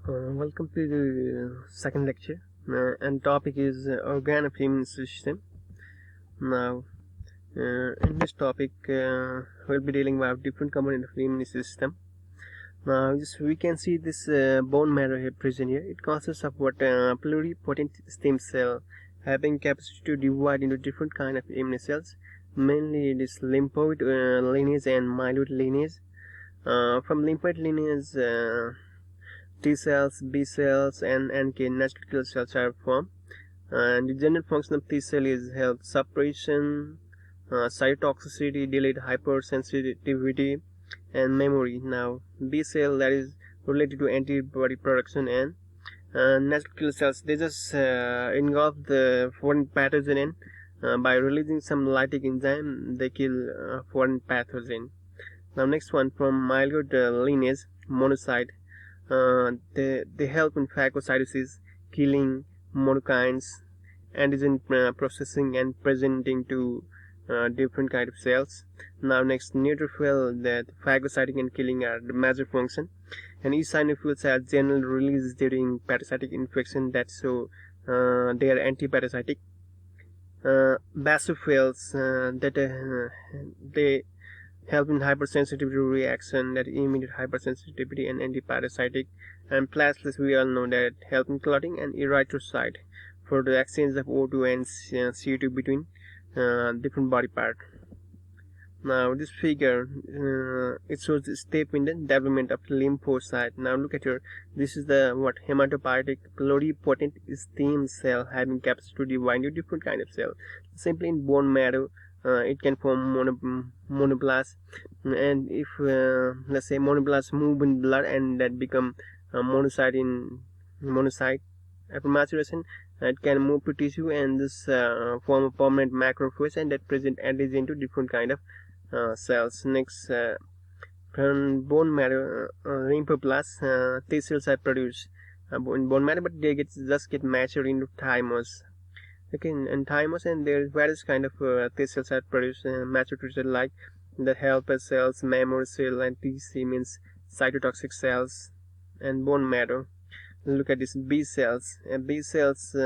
Welcome to the second lecture, and topic is organ of immune system. Now, in this topic, we'll be dealing with different components of the immune system. Now, we can see this bone marrow here present here. It consists of what pluripotent stem cell having capacity to divide into different kind of immune cells. Mainly, this lymphoid lineage and myeloid lineage. From lymphoid lineage. T cells, B cells, and NK natural killer cells are formed. And the general function of T cell is health suppression, cytotoxicity, delayed hypersensitivity, and memory. Now, B cell, that is related to antibody production, and natural killer cells, they just engulf the foreign pathogen, and by releasing some lytic enzyme they kill foreign pathogen. Now, next one, from myeloid lineage, monocyte. They help in phagocytosis, killing monokines, antigen processing, and presenting to different kind of cells. Now, next, neutrophil, that phagocyting and killing are the major function, and eosinophils are generally released during parasitic infection. That's so they are antiparasitic. Basophils, they help in hypersensitivity reaction, that immediate hypersensitivity and antiparasitic. And platelets, we all know that help in clotting, and erythrocyte for the exchange of O2 and CO2 between different body parts. Now, this figure it shows the step in the development of lymphocyte. Now, look at here. This is the hematopoietic pluripotent stem cell having capacity to divide into different kind of cell. Simply in bone marrow, it can form monoblasts, and if let's say monoblasts move in blood and that become monocyte after maturation, it can move to tissue and this form a permanent macrophage, and that present antigen to different kind of cells. Next, from bone marrow, lymphoblasts, T cells are produced in bone marrow, but they just get matured into thymus. Okay, and thymus, and there is various kind of T cells are produced, mature T cells like the helper cells, memory cell, and TC means cytotoxic cells, and bone marrow. Look at this B cells. B cells,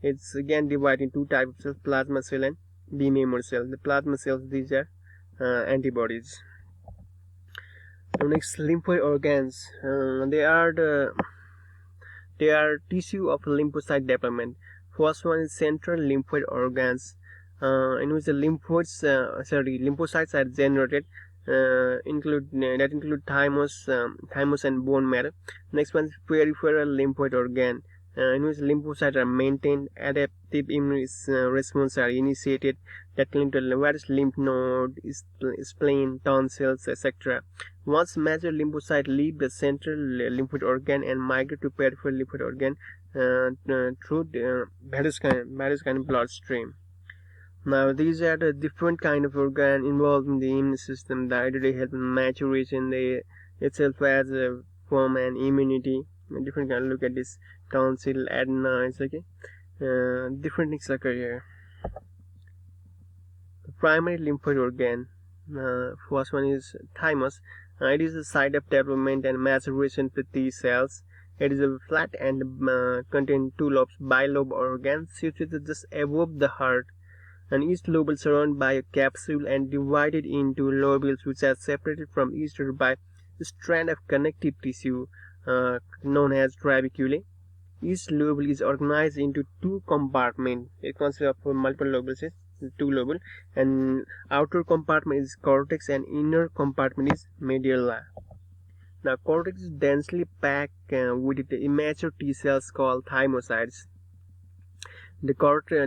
it's again divided in two types of cells: plasma cell and B memory cell. The plasma cells, these are antibodies. Now, next, lymphoid organs. They are tissue of lymphocyte development. First one is central lymphoid organs, in which the lymphocytes are generated. Include thymus and bone marrow. Next one is peripheral lymphoid organ, in which lymphocytes are maintained. Adaptive immune response are initiated that can lead to various lymph node, spleen, tonsils, etc. Once major lymphocytes leave the central lymphoid organ and migrate to peripheral lymphoid organ through the various kind of bloodstream. Now, these are the different kind of organ involved in the immune system that they help in maturation. They itself as a form and immunity. Different kind. Look at this tonsil, adenoids. Okay, different things occur here. The primary lymphoid organ. First one is thymus. It is the site of development and maturation for T cells. It is a flat and contains two lobes, bilobe organ, situated just above the heart, and each lobe is surrounded by a capsule and divided into lobules, which are separated from each other by a strand of connective tissue known as trabeculae. Each lobule is organized into two compartments. It consists of multiple lobules, two lobules, and outer compartment is cortex and inner compartment is medulla. Now, cortex is densely packed with the immature T cells called thymocytes. The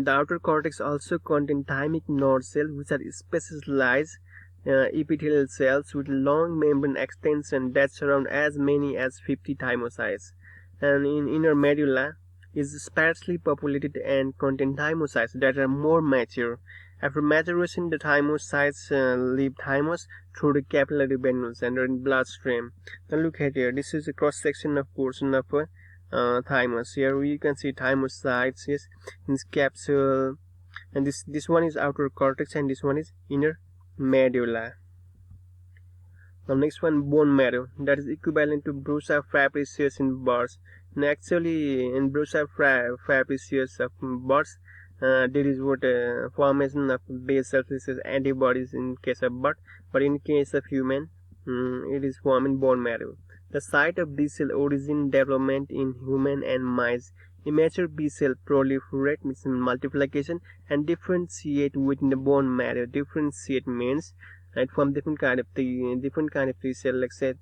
outer cortex also contains thymic node cells, which are specialized epithelial cells with long membrane extension that surround as many as 50 thymocytes. And in inner medulla is sparsely populated and contain thymocytes that are more mature. After maturation, the thymocytes leave thymus through the capillary venules and in bloodstream. Now, look at here. This is a cross section of portion of thymus. Here we can see thymocytes, yes, in this capsule, and this one is outer cortex and this one is inner medulla. Now next one, bone marrow, that is equivalent to Brucia fabricius in birds. And actually in Brucia fabricius of birds, there is what formation of base cells, which is antibodies in case of bird, but in case of human, it is formed in bone marrow. The site of B cell origin development in human and mice. Immature B cell proliferate, means multiplication, and differentiate within the bone marrow. Differentiate means right from different kind of T cell, like say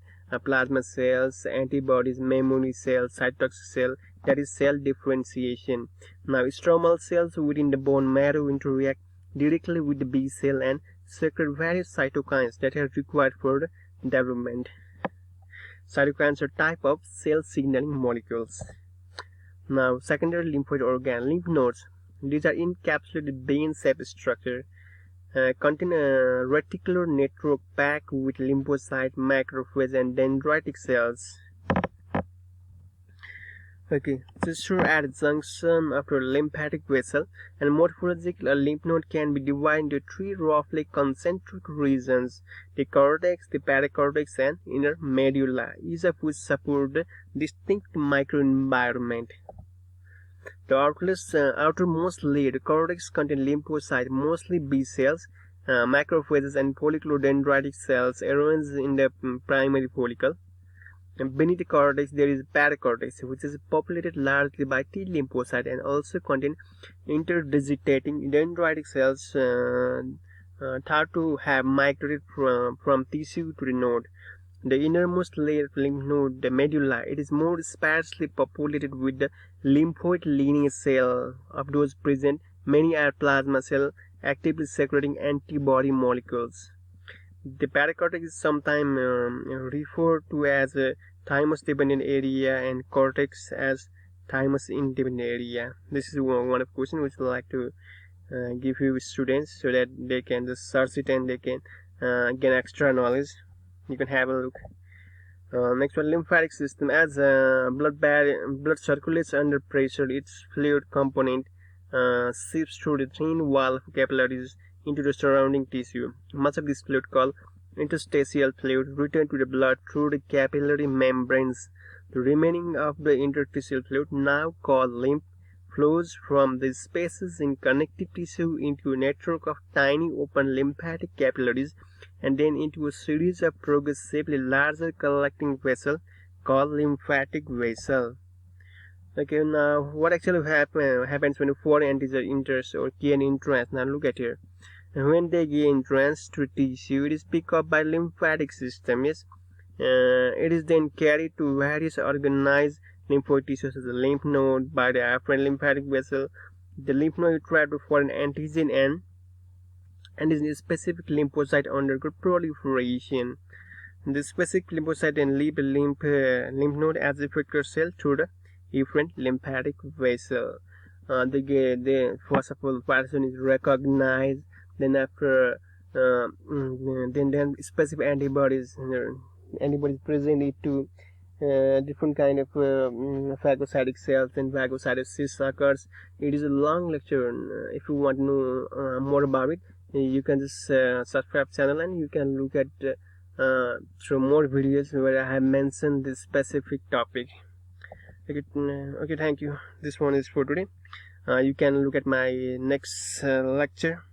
plasma cells, antibodies, memory cells, cytotoxic cell. That is cell differentiation. Now stromal cells within the bone marrow interact directly with the B cell and secrete various cytokines that are required for the development. Cytokines are type of cell signaling molecules. Now secondary lymphoid organ, lymph nodes. These are encapsulated vein-shaped structure. Contain a reticular network packed with lymphocyte, macrophage, and dendritic cells. Okay, tissue at junction after lymphatic vessel, and morphological lymph node can be divided into three roughly concentric regions: the cortex, the pericortex, and inner medulla, each of which support a distinct microenvironment. The outermost layer, the cortex, contains lymphocytes, mostly B cells, macrophages, and folliculodendritic cells arranged in the primary follicle. And beneath the cortex, there is pericortex, which is populated largely by T lymphocytes and also contains interdigitating dendritic cells thought to have migrated from tissue to the node. The innermost layer of lymph node, the medulla, it is more sparsely populated with the lymphoid lineage cell. Of those present, many are plasma cells actively secreting antibody molecules. The pericortex is sometimes referred to as a thymus-dependent area and cortex as thymus-independent area. This is one of the questions which I would like to give you students so that they can just search it and they can gain extra knowledge. You can have a look. Next one, lymphatic system. As blood circulates under pressure, its fluid component seeps through the thin wall of capillaries into the surrounding tissue. Much of this fluid, called interstitial fluid, returns to the blood through the capillary membranes. The remaining of the interstitial fluid, now called lymph, flows from the spaces in connective tissue into a network of tiny open lymphatic capillaries and then into a series of progressively larger collecting vessels called lymphatic vessel. Okay, now what actually happens when a foreign antigen enters or gain entrance? Now look at here. When they gain entrance to tissue, it is picked up by lymphatic system. Yes, it is then carried to various organized lymphoid tissues as a lymph node by the afferent lymphatic vessel. The lymph node trapped for an antigen and is a specific lymphocyte undergo proliferation. The specific lymphocyte then leave the lymph node as a effector cell through the efferent lymphatic vessel. First of all, person is recognized. Then after then specific antibodies present to different kind of phagocytic cells and phagocytosis occurs. It is a long lecture. If you want to know more about it, you can just subscribe channel and you can look at through more videos where I have mentioned this specific topic. Okay, thank you. This one is for today. You can look at my next lecture.